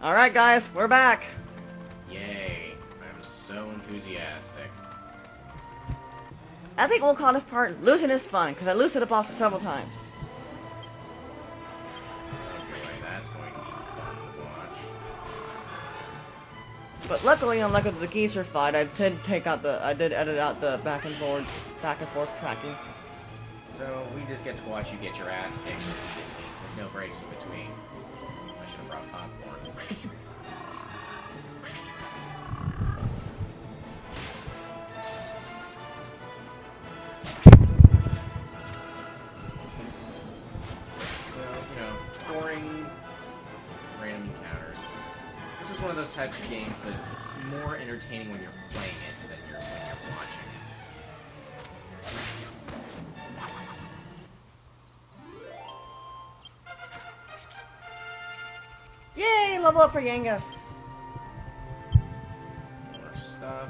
Alright guys, we're back! Yay. I'm so enthusiastic. I think we'll call this part Losing is Fun, because I lose to the boss several times. Okay, that's going to be fun to watch. But luckily, unlike with the geezer fight, I did edit out the back and forth tracking. So, we just get to watch you get your ass kicked repeatedly. There's no breaks in between. I should have brought popcorn. So, boring, random encounters. This is one of those types of games that's more entertaining when you're playing it than when you're watching it. Yay! Level up for Yangus! More stuff.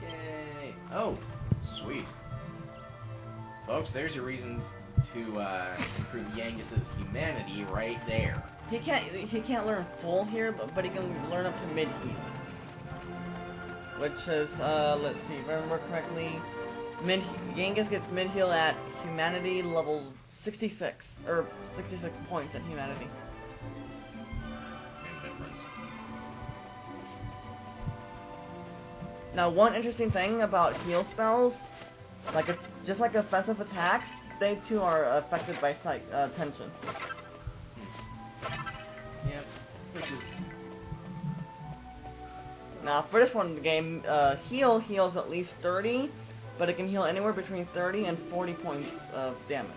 Yay! Oh, sweet. Folks, there's your reasons to improve Yangus's humanity right there. He can't learn full here, but he can learn up to mid heal. Which is, let's see, if I remember correctly, Yangus gets mid heal at humanity level 66, or 66 points at humanity. Same difference. Now, one interesting thing about heal spells, just like offensive attacks, they too are affected by tension. Yep, which is... Now, for this one in the game, heal heals at least 30, but it can heal anywhere between 30 and 40 points of damage.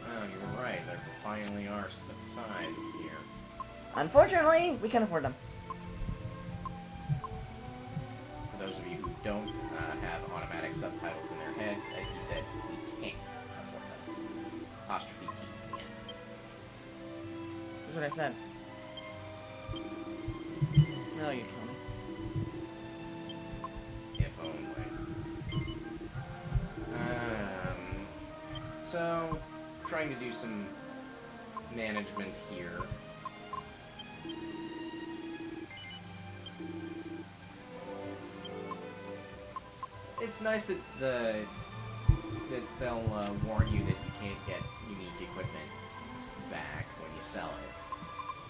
Oh, you're right. There finally are sides here. Unfortunately, we can't afford them. For those of you who don't have automatic subtitles in their head, like he said, we can't afford them. Apostrophe T, can't. That's what I said. No, you kill me. If only. So, trying to do some management here. It's nice that they'll warn you that you can't get unique equipment back when you sell it.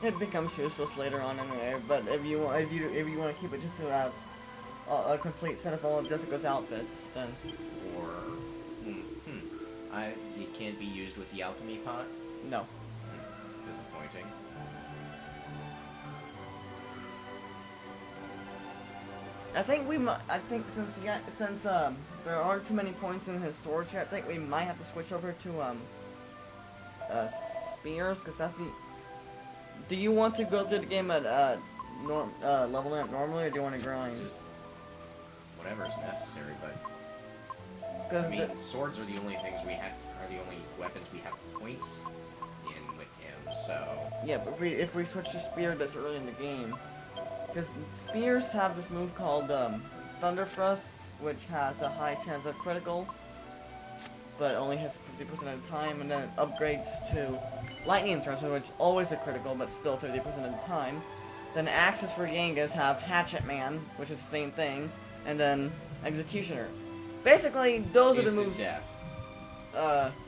It becomes useless later on anyway. But if you want to keep it just to have a complete set of all of Jessica's outfits, then. Or it can't be used with the alchemy pot. No. Disappointing. I think since there aren't too many points in his swords yet, I think we might have to switch over to spears, because that's the. Do you want to go through the game at leveling up normally, or do you want to grind? Just whatever's necessary, but Because I mean, swords are the only things we have, are the only weapons we have points in with him. So yeah, but if we switch to spear this early in the game, because spears have this move called Thunder Thrust, which has a high chance of critical, but only hits 50% of the time, and then it upgrades to Lightning Thrust, which is always a critical, but still 30% of the time. Then axes for Yangas have Hatchet Man, which is the same thing, and then Executioner. Basically, those are the moves. Death.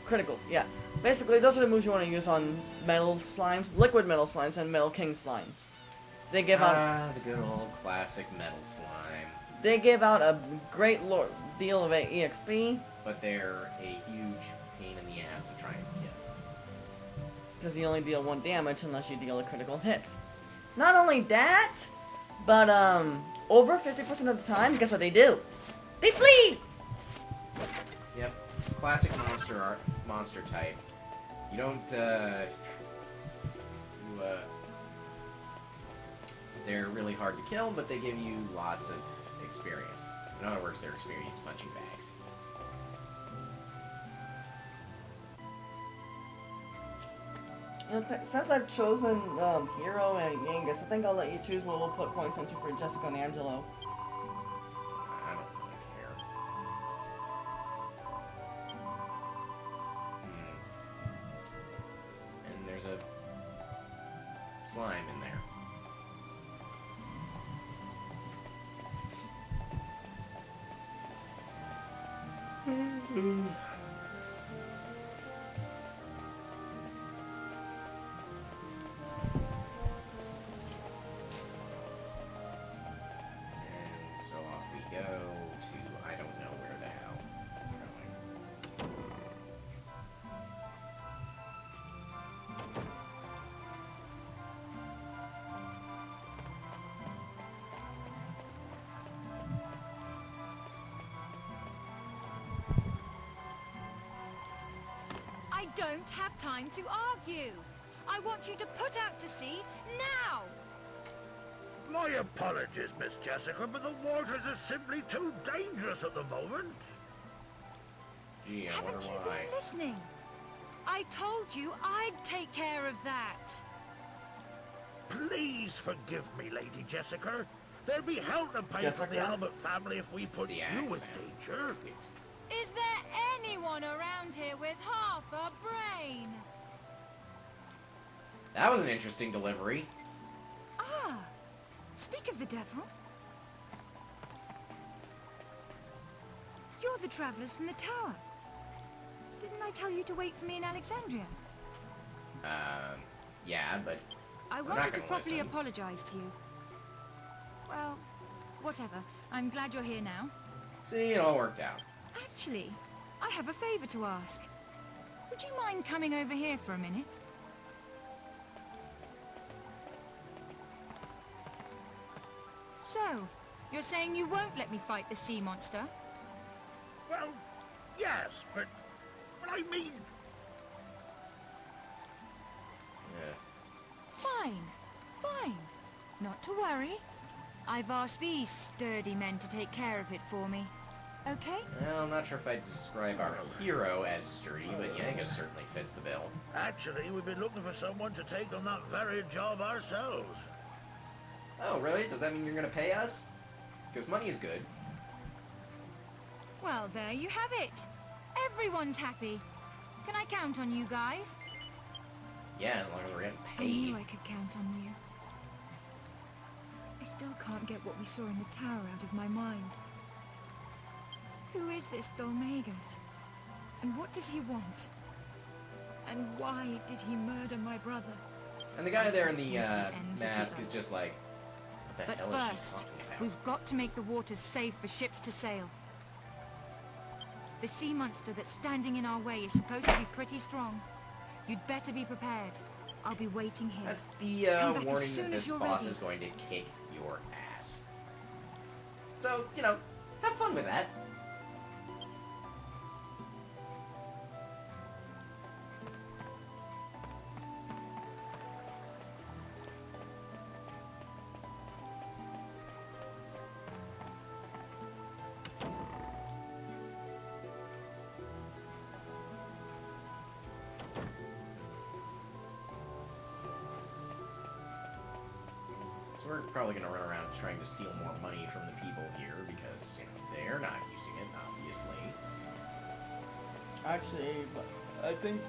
Criticals, yeah. Basically, those are the moves you want to use on metal slimes, liquid metal slimes, and metal king slimes. They give out the good old classic metal slime. They give out a great deal of EXP, but they're a huge pain in the ass to try and kill. because you only deal 1 damage unless you deal a critical hit. Not only that, but over 50% of the time, guess what they do? They flee! Yep, classic monster type. You don't they're really hard to kill, but they give you lots of experience. In other words, they're experience punching bags. Since I've chosen Hero and Yangus, I think I'll let you choose what we'll put points into for Jessica and Angelo. slime in there. And so off we go to I don't know where the hell we're going. I don't have time to argue. I want you to put out to sea now. My apologies, Miss Jessica, but the waters are simply too dangerous at the moment. Gee, I Haven't wonder you why. been listening? I told you I'd take care of that. Please forgive me, Lady Jessica. There'll be hell to pay for the Jessica? Albert family if we It's put the you in accent. danger. Is there anyone around here with half a brain? That was an interesting delivery. Ah, speak of the devil. You're the travelers from the tower. Didn't I tell you to wait for me in Alexandria? Yeah, but I We're not wanted to gonna properly listen. apologize to you. Well, whatever. I'm glad you're here now. see, it all worked out. Actually, I have a favor to ask. Would you mind coming over here for a minute? So, you're saying you won't let me fight the sea monster? Well, yes, but I mean, Yeah. Fine, fine. Not to worry. I've asked these sturdy men to take care of it for me. Okay? Well, I'm not sure if I'd describe our hero as sturdy, but yeah, I guess certainly fits the bill. actually, we've been looking for someone to take on that very job ourselves. Oh, really? Does that mean you're gonna pay us? Because money is good. Well, there you have it. Everyone's happy. Can I count on you guys? Yeah, as long as we're getting I knew paid. I could count on you. I still can't get what we saw in the tower out of my mind. Who is this Dolmagus? And what does he want? And why did he murder my brother? And the guy there in the Into the ends of mask the is just like, what the But hell is she first, talking about? we've got to make the waters safe for ships to sail. The sea monster that's standing in our way is supposed to be pretty strong. You'd better be prepared. I'll be waiting here. That's the Come back as warning soon that as this you're boss ready. is going to kick your ass. So, you know, have fun with that. So we're probably going to run around trying to steal more money from the people here because, you know, they're not using it, obviously. Actually, I think,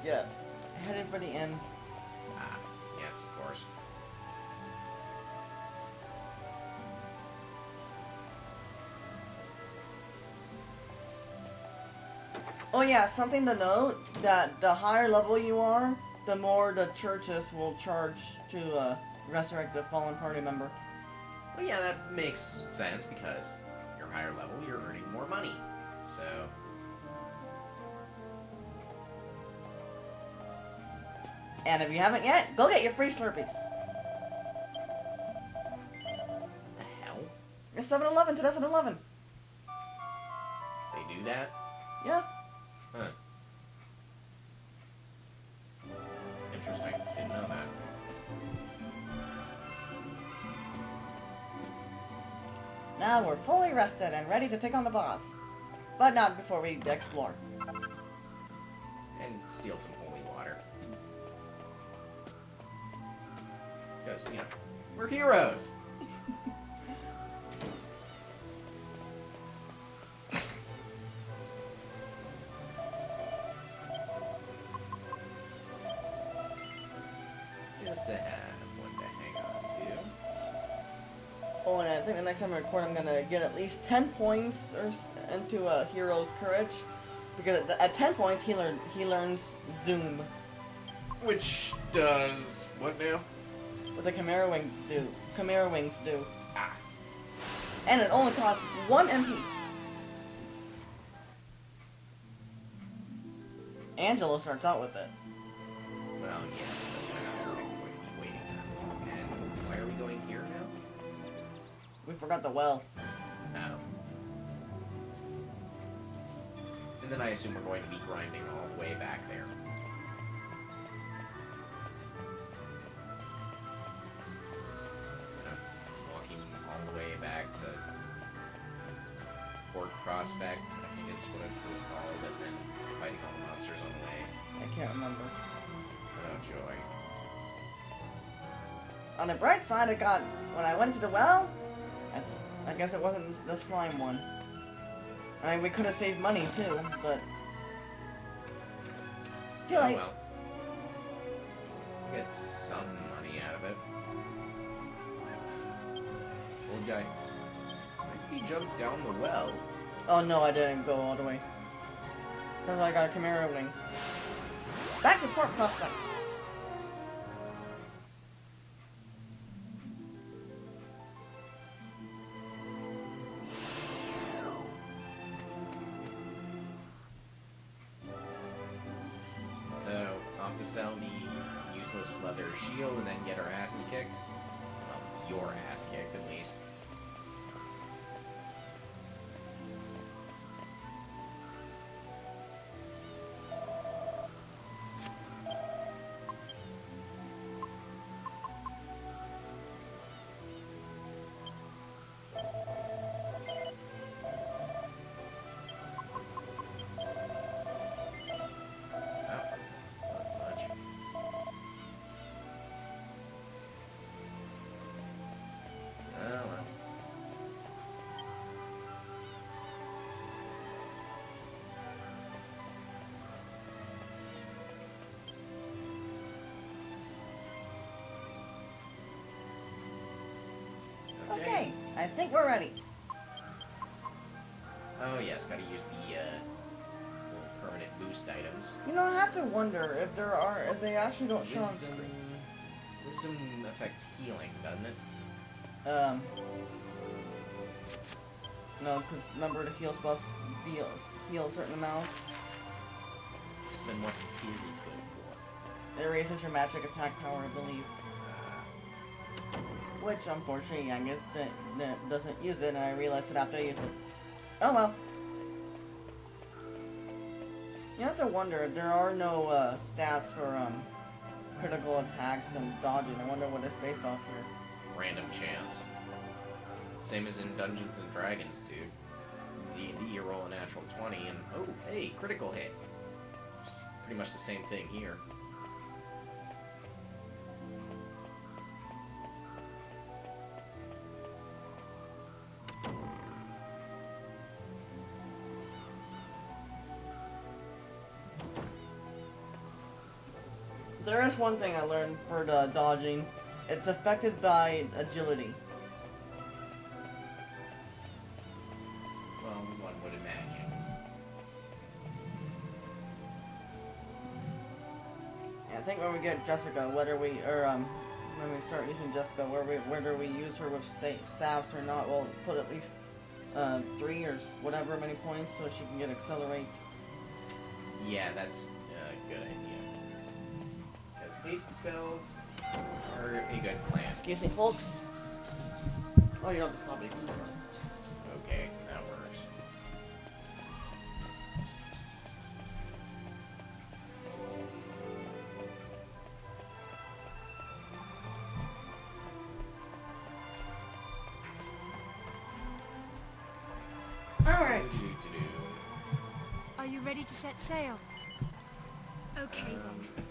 yeah, headed for the end. Ah, yes, of course. Oh yeah, something to note, that the higher level you are, the more the churches will charge to resurrect the fallen party member. Well, yeah, that makes sense because you're higher level, you're earning more money. So, And if you haven't yet, go get your free Slurpees. what the hell? It's 7-Eleven, 2011. They do that? Yeah. Huh. Interesting. Didn't know that. Now we're fully rested and ready to take on the boss. But not before we explore. And steal some holy water. Because, you know, we're heroes. just to have one to hang on to. Oh, and I think the next time I record, I'm gonna get at least 10 points into a hero's courage, because at 10 points he learns Zoom. Which does what now? What the Chimera Wings do. Ah. And it only costs 1 MP. Angelo starts out with it. Well, yes, but we're not exactly going to be waiting that long. And why are we going here now? We forgot the well. Oh. And then I assume we're going to be grinding all the way back there. Walking all the way back to Port Prospect, I think it's what it was called, and then fighting all the monsters on the way. I can't remember. Oh, joy. On the bright side, when I went to the well, I guess it wasn't the slime one. I mean, we could have saved money too, but too late. Oh, well. Get some money out of it. Old guy. Why did he jump down the well? Oh no, I didn't go all the way. That's why I got a Chimera Wing. Back to Port Prospect. So, off to sell the useless leather shield and then get our asses kicked? Well, your ass kicked, at least. Okay, I think we're ready. Oh yes, gotta use the little permanent boost items. You know, I have to wonder if they actually don't show on Wisdom, screen. wisdom affects healing, doesn't it? No, because remember the heal spells heal a certain amount. So then what is it good for? It raises your magic attack power, I believe. Which, unfortunately, I guess that doesn't use it, and I realized it after I used it. Oh well. You have to wonder, there are no stats for critical attacks and dodging. I wonder what it's based off here. Random chance. Same as in Dungeons and Dragons, dude. D&D, you roll a natural 20 and, oh, hey, critical hit. It's pretty much the same thing here. There is one thing I learned for the dodging. It's affected by agility. Well, one would imagine. And I think when we get Jessica, when we start using Jessica, whether we use her with staffs or not, we'll put at least 3 or whatever many points so she can get accelerate. Yeah, that's a good idea. Because haste spells are a good plan. Excuse me, folks. Oh, you don't have to stop me. Okay, that works. Alright. Are you ready to set sail? Okay then.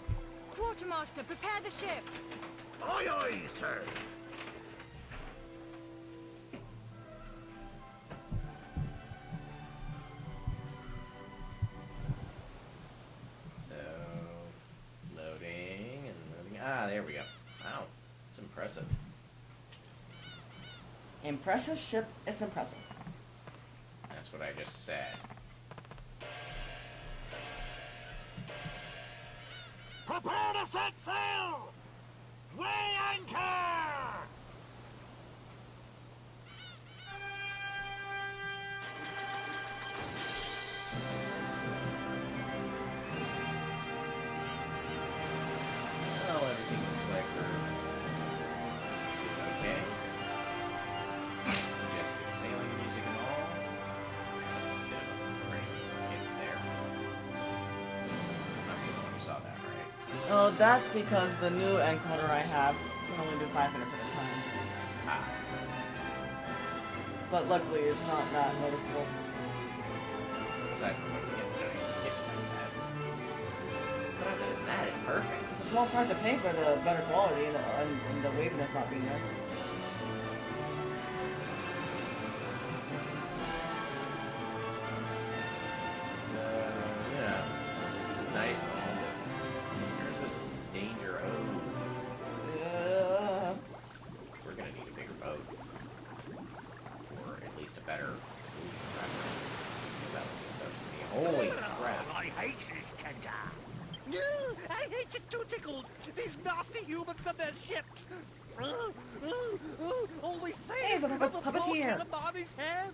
Quartermaster, prepare the ship! Aye, aye, sir. So, loading and loading. Ah, there we go. Impressive. Impressive ship is impressive. That's what I just said. Prepare to set sail! Weigh anchor! Well, everything looks like we're doing okay. Majestic sailing music and all. Bit of a frame skip there. I'm not the one who saw that, right? Oh, that's because the new encoder I have can only do 5 minutes at a time. Ah. But luckily, it's not that noticeable. Aside from when we get giant skips like that. But other than that, it's perfect. It's a small price to pay for the better quality and the waviness not being there. So, you know, this is nice and all, but here's this danger. Oh, Yeah. we're gonna need a bigger boat. Or at least a better reference. That's me. Holy crap. I hate this tender. No, I hate the two tickles. These nasty humans and their ships. Always saying Hey, it's a puppeteer. Khalamari's hand.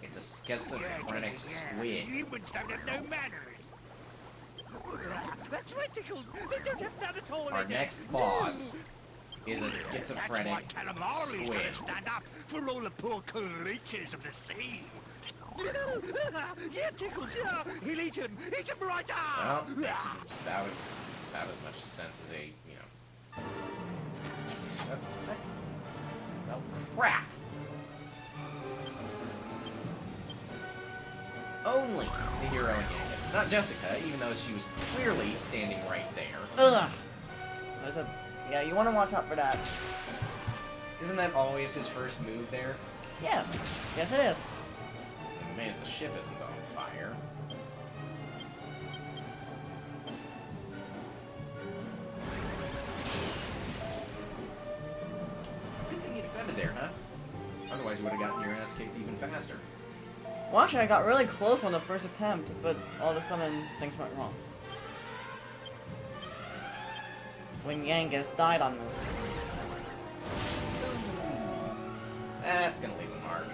It's a schizophrenic squid. Humans don't have no manners. That's right, Tickles. They don't have none at all. Our next boss is a schizophrenic That's why Khalamari's squid. gonna stand up for all the poor creatures of the sea. Yeah, Tickles, yeah. He'll eat him right Well, up. makes about as much sense as a, you know. Oh, crap! Only the hero in Yankees, not Jessica, even though she was clearly standing right there. Ugh. Yeah, you want to watch out for that. Isn't that always his first move there? Yes. Yes, it is. I'm amazed the ship isn't on fire. Good thing you defended there, huh? Otherwise you would have gotten your ass kicked even faster. Well, actually, I got really close on the first attempt, but all of a sudden, things went wrong. When Yangus died on me. That's gonna leave a mark.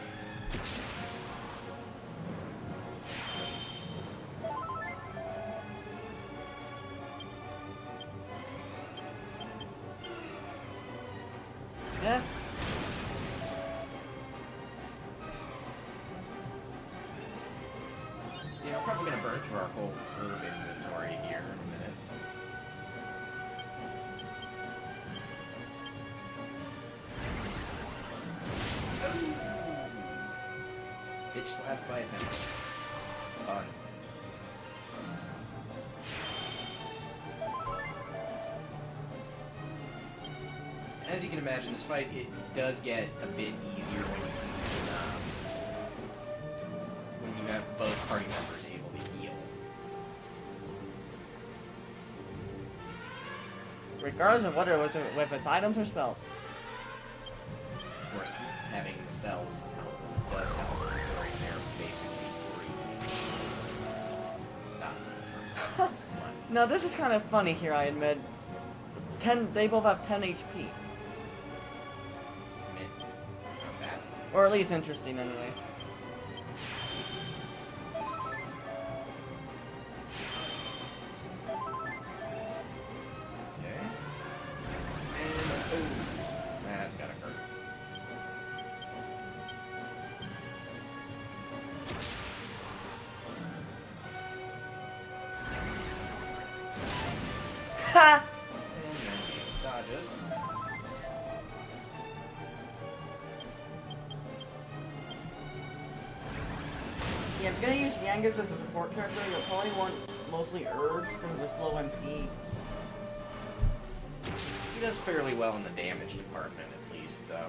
Yeah. So, yeah, I'm probably gonna burn through our whole herb inventory here in a minute. Bitch slapped by a tentacle. Fun. As you can imagine, this fight, it does get a bit easier when you have both party members able to heal. Regardless of whether it's with its items or spells. Of course, having spells does help, considering they're basically free. Not in terms of money. Now, this is kind of funny here, I admit. They both have 10 HP. Not bad. Or at least interesting, anyway. Okay. And, oh, that's gotta hurt. Ha! And then James dodges. Yeah, if you're gonna use Yangus as a support character, you'll probably want mostly herbs because of the slow MP. He does fairly well in the damage department, at least, though.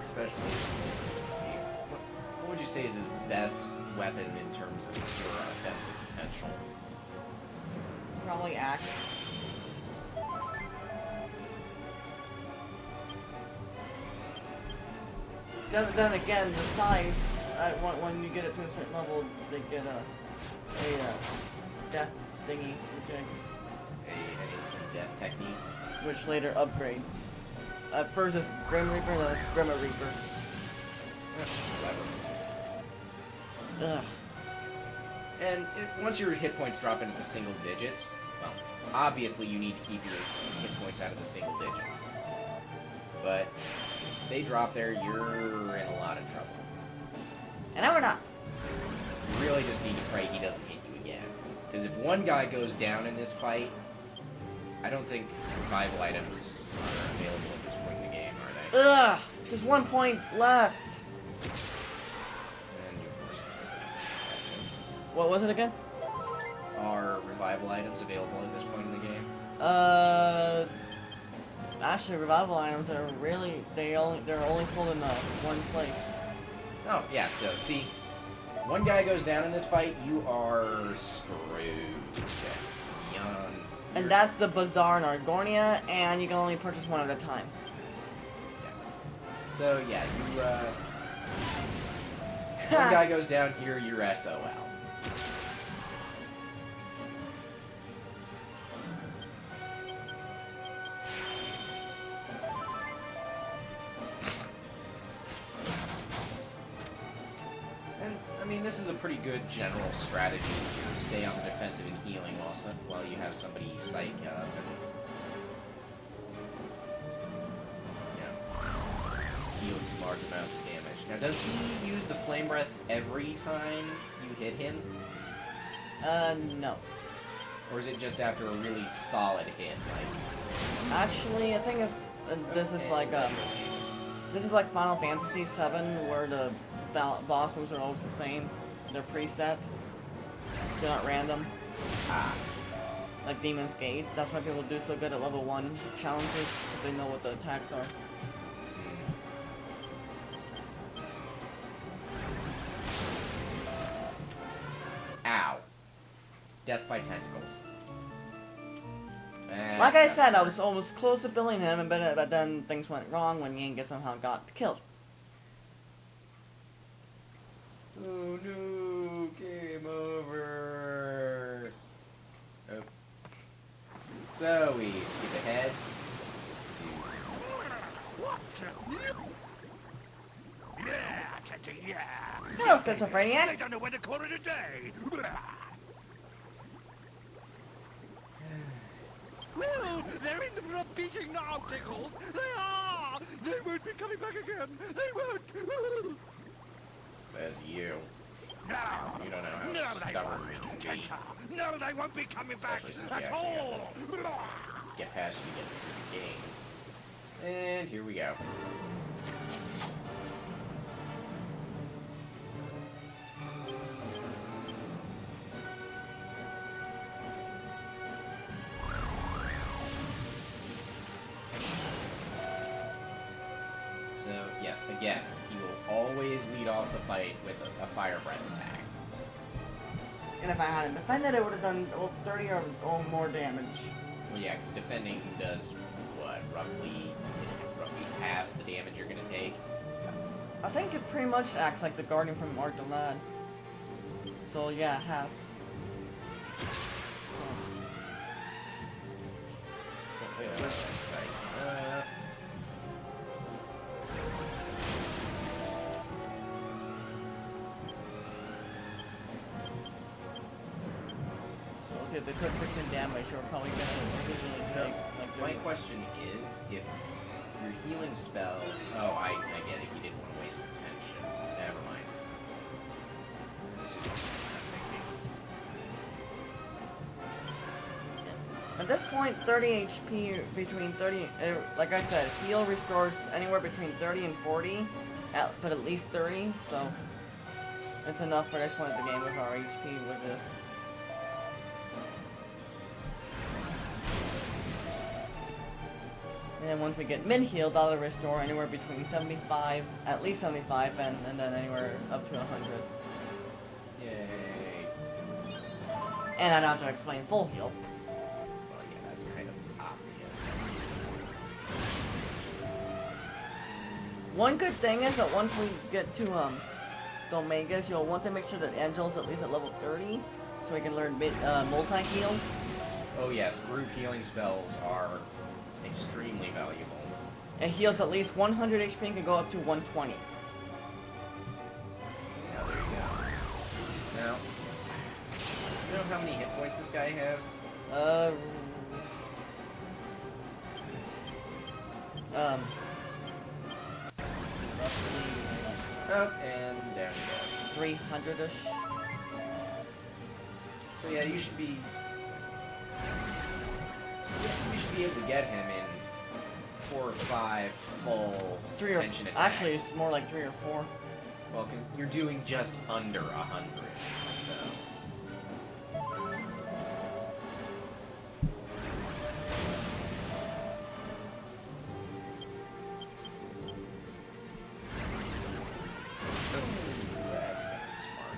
Especially, let's see, What would you say is his best weapon in terms of pure offensive potential? Probably axe. Then again, the scythes, when you get it to a certain level, they get a death thingy, An instant death technique. which later upgrades. First is Grim Reaper, then it's Grim Reaper. Clever. Ugh. And once your hit points drop into the single digits, well, obviously you need to keep your hit points out of the single digits. But if they drop there, you're in a lot of trouble. And now we're not. You really just need to pray he doesn't hit you again. Because if one guy goes down in this fight, I don't think revival items are available at this point in the game, are they? Ugh! Just 1 point left. And you, of course, question. What was it again? Are revival items available at this point in the game? Actually, revival items are really they're only sold in one place. Oh, yeah, so see, one guy goes down in this fight, you are screwed. And that's the Bazaar in Argornia, and you can only purchase one at a time. Yeah. So, yeah, you, one guy goes down here, you're SOL. I mean, this is a pretty good general strategy here. Stay on the defensive and healing while you have somebody psych up and, you know, deal large amounts of damage. Now, does he use the flame breath every time you hit him? No. Or is it just after a really solid hit? Like, Actually, I think this is like this is like Final Fantasy VII, where the boss moves are always the same. They're preset. They're not random. Ah. Like Demon's Gate. That's why people do so good at level 1 challenges, because they know what the attacks are. Ow. Death by tentacles. Like I said, I was almost close to killing him, but then things went wrong when Yinga somehow got killed. Oh no, game over. Oh. So we skip ahead to... Yeah. Hello, schizophreniac. They don't know when to call it a day. Well, they're in for a beating now, Tickles. They are. They won't be coming back again. They won't. Says you. No. You don't know how No, they stubborn won't. we can be. No, they won't be coming back Especially since we at actually all. Get past you to get through the game. And here we go. So, yes, again, he will always lead off the fight with a fire breath attack. And if I hadn't defended, it would have done 30 or more damage. Well, yeah, because defending does, what, roughly halves the damage you're going to take? I think it pretty much acts like the Guardian from Mark the Lad. So yeah, half. So if they took 16 damage, you're probably gonna originally take like. My question is, if your healing spells... Oh, I get it. You didn't want to waste the tension. Never mind. It's just... At this point, 30 HP between 30, like I said, heal restores anywhere between 30 and 40, but at least 30, so it's enough for this point of the game with our HP with this. And then once we get mid-heal, that'll restore anywhere between 75, at least 75, and then anywhere up to 100. Yay. And I don't have to explain full heal. Well, yeah, that's kind of obvious. One good thing is that once we get to Domegas, you'll want to make sure that Angel's at least at level 30, so we can learn multi-heal. Oh yes, group healing spells are extremely valuable. It heals at least 100 HP and can go up to 120. Now there you go. Now, you know how many hit points this guy has? Up and down he goes. 300-ish. So yeah, you should be able to get him in 4 or 5 full tension attacks. Actually, it's more like 3 or 4. Well, because you're doing just under 100, so. That's kind of smart.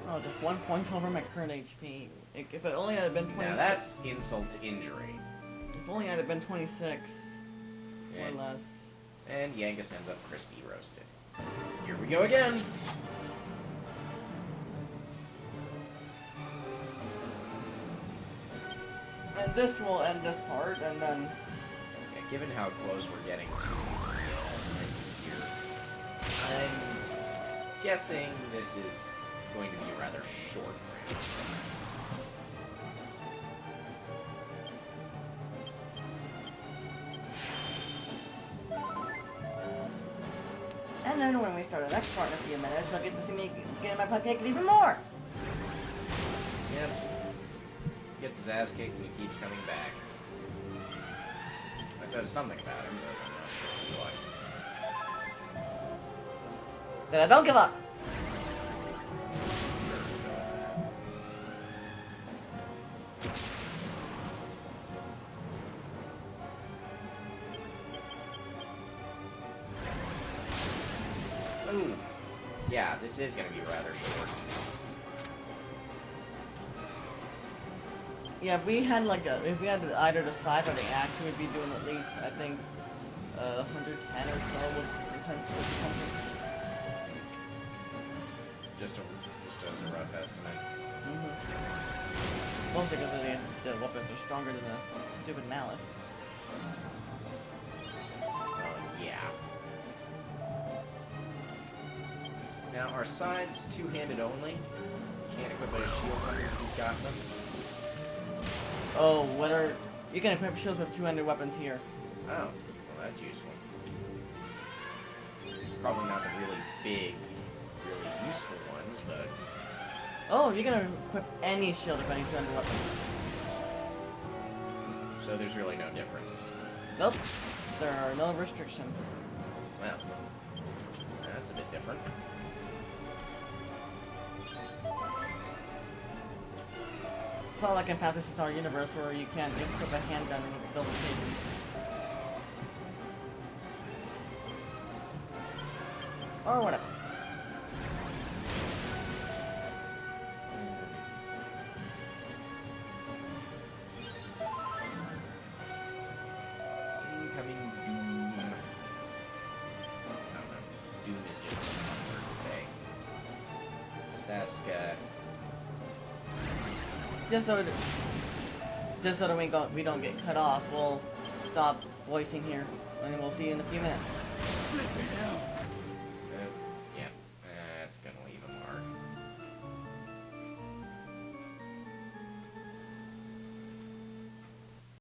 Oh, just 1 point over my current HP. If it only had been 26. Now that's insult to injury. If only had it been 26 or And- less. And Yangus ends up crispy roasted. Here we go again! And this will end this part, and then Yeah, given how close we're getting to the end here, I'm guessing this is going to be a rather short round. and then when we start the next part in a few minutes, you'll get to see me getting my butt kicked even more. Yep. Gets his ass kicked and he keeps coming back. That says something about him, but I'm not sure what. Then I don't give up. Ooh. Yeah, this is going to be rather short. Yeah, if we had if we had either the scythe or the axe, we'd be doing at least, I think, 110 or so with the punching. Just as a rough estimate. Mostly because the weapons are stronger than the stupid mallet. Yeah. Now, are scythes two-handed only? Can't equip a shield hunter who's got them? Oh, you can equip shields with 200 weapons here. Oh, well that's useful. Probably not the really big, really useful ones, but... Oh, you can equip any shield with any 200 weapons. So there's really no difference. Nope. There are no restrictions. Well, that's a bit different. It's not like in Phantasy Star Universe where you can't equip a handgun with a double saber. Or whatever. Incoming Doom. I don't know. Doom is just a fun word to say. Just ask, Just so that we don't get cut off, we'll stop voicing here, and we'll see you in a few minutes. Let me down.